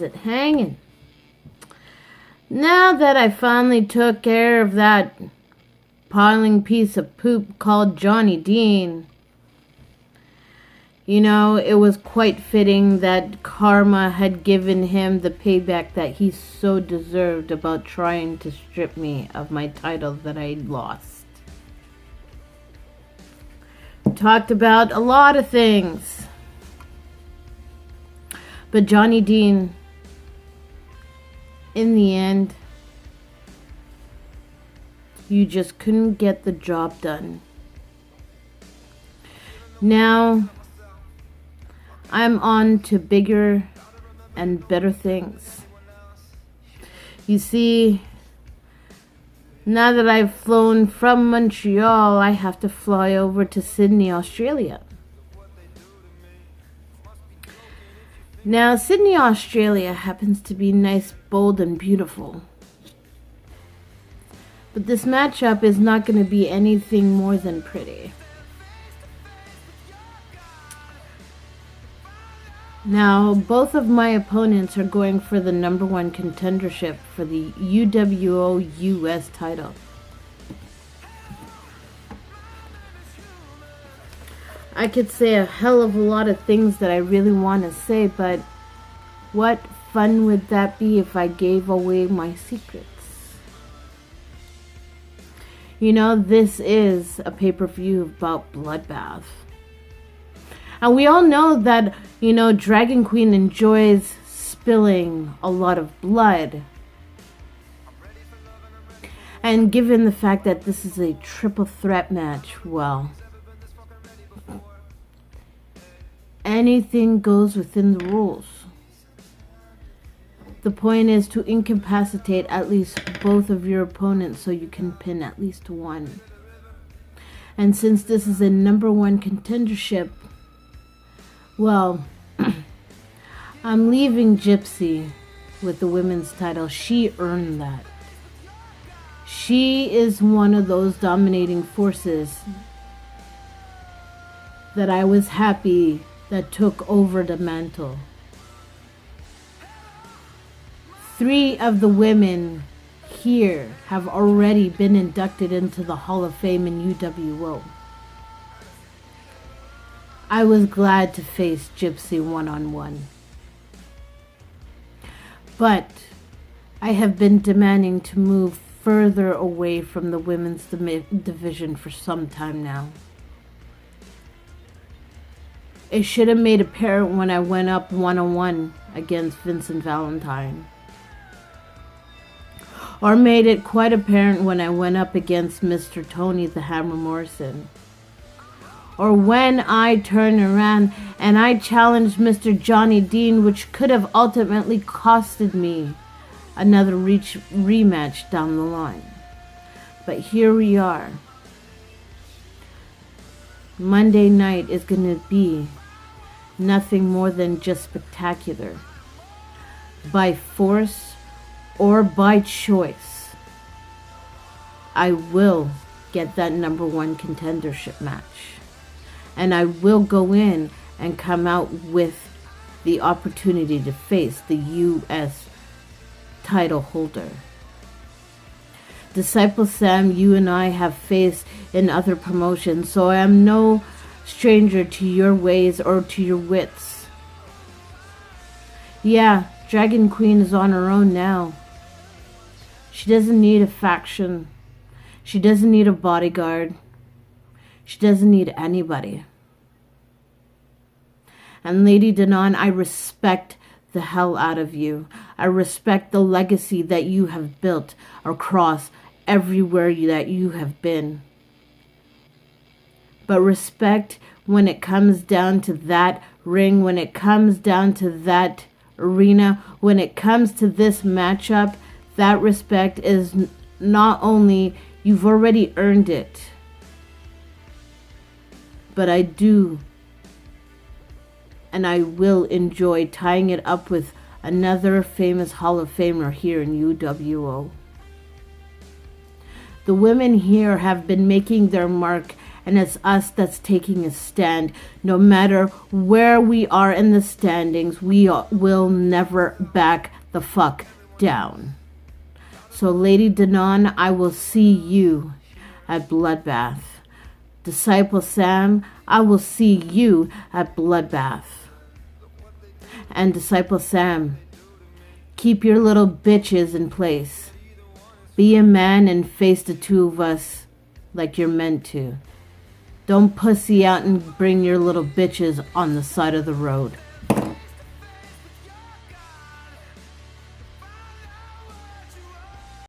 it hanging. Now that I finally took care of that piling piece of poop called Johnny Dean, you know, it was quite fitting that karma had given him the payback that he so deserved about trying to strip me of my title that I lost. Talked about a lot of things. But Johnny Dean, in the end, you just couldn't get the job done. Now, I'm on to bigger and better things. You see, now that I've flown from Montreal, I have to fly over to Sydney, Australia. Now, Sydney, Australia happens to be nice, bold, and beautiful. But this matchup is not going to be anything more than pretty. Now, both of my opponents are going for the #1 contendership for the UWO US title. I could say a hell of a lot of things that I really want to say, but what fun would that be if I gave away my secrets? You know, this is a pay-per-view about bloodbath. And we all know that, you know, Dragon Queen enjoys spilling a lot of blood. And given the fact that this is a triple threat match, well, anything goes within the rules. The point is to incapacitate at least both of your opponents so you can pin at least one. And since this is a #1 contendership, well, I'm leaving Gypsy with the women's title. She earned that. She is one of those dominating forces that I was happy that took over the mantle. 3 of the women here have already been inducted into the Hall of Fame in UWO. I was glad to face Gypsy one-on-one. But I have been demanding to move further away from the women's division for some time now. It should have made apparent when I went up one-on-one against Vincent Valentine. Or made it quite apparent when I went up against Mr. Tony the Hammer Morrison. Or when I turned around and I challenged Mr. Johnny Dean, which could have ultimately costed me another rematch down the line. But here we are. Monday night is going to be nothing more than just spectacular. By force or by choice, I will get that #1 contendership match. And I will go in and come out with the opportunity to face the U.S. title holder. Disciple Sam, you and I have faced in other promotions, so I am no stranger to your ways or to your wits. Yeah, Dragon Queen is on her own now. She doesn't need a faction. She doesn't need a bodyguard. She doesn't need anybody. And Lady Danon, I respect the hell out of you. I respect the legacy that you have built across everywhere that you have been. But respect when it comes down to that ring, when it comes down to that arena, when it comes to this matchup, that respect is not only, you've already earned it, but I do and I will enjoy tying it up with another famous Hall of Famer here in UWO. The women here have been making their mark And it's us that's taking a stand. No matter where we are in the standings, we will never back the fuck down. So Lady Danon, I will see you at Bloodbath. Disciple Sam, I will see you at Bloodbath. And Disciple Sam, keep your little bitches in place. Be a man and face the two of us like you're meant to. Don't pussy out and bring your little bitches on the side of the road.